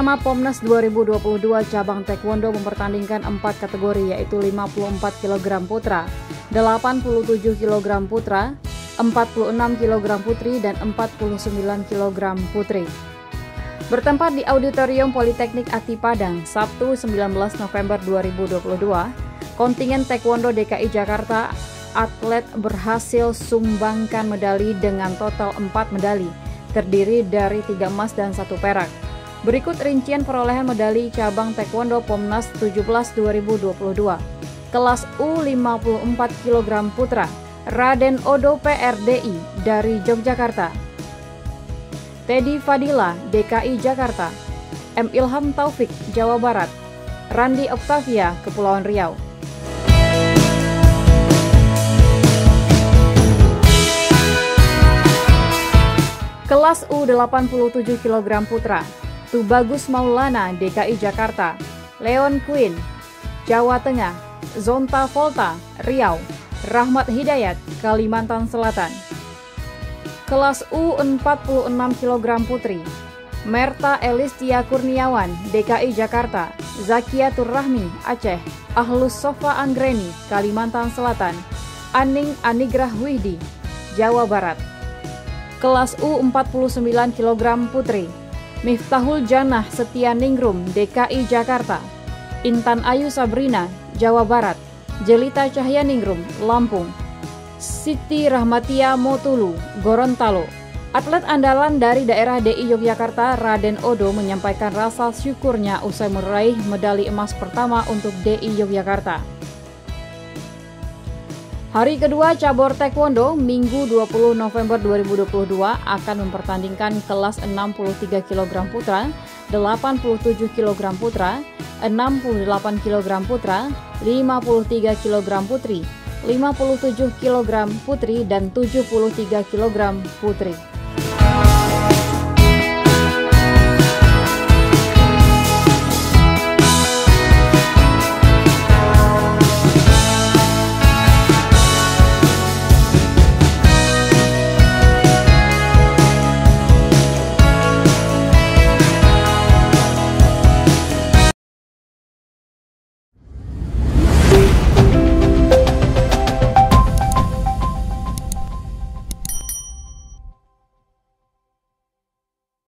pertama Pomnas 2022 cabang taekwondo mempertandingkan 4 kategori, yaitu 54 kg putra, 87 kg putra, 46 kg putri, dan 49 kg putri. Bertempat di Auditorium Politeknik Akti Padang, Sabtu 19 November 2022, kontingen taekwondo DKI Jakarta atlet berhasil sumbangkan medali dengan total 4 medali, terdiri dari 3 emas dan 1 perak. Berikut rincian perolehan medali cabang taekwondo Pomnas 17 2022. Kelas U54 kg putra, Raden Odo PRDI dari Yogyakarta, Teddy Fadila DKI Jakarta, M. Ilham Taufik Jawa Barat, Randi Octavia Kepulauan Riau. Kelas U87 kg putra, Tubagus Maulana DKI Jakarta, Leon Queen Jawa Tengah, Zonta Volta Riau, Rahmat Hidayat Kalimantan Selatan. Kelas U46 kg putri, Merta Elistia Kurniawan DKI Jakarta, Zakiatur Rahmi Aceh, Ahlus Sofa Anggreni Kalimantan Selatan, Aning Anigrah Wihdi Jawa Barat. Kelas U49 kg putri, Miftahul Janah Setia Ningrum DKI Jakarta, Intan Ayu Sabrina Jawa Barat, Jelita Cahya Ningrum Lampung, Siti Rahmatia Motulu Gorontalo. Atlet andalan dari daerah DI Yogyakarta, Raden Odo, menyampaikan rasa syukurnya usai meraih medali emas pertama untuk DI Yogyakarta. Hari kedua cabur taekwondo Minggu 20 November 2022 akan mempertandingkan kelas 63 kg putra, 87 kg putra, 68 kg putra, 53 kg putri, 57 kg putri, dan 73 kg putri.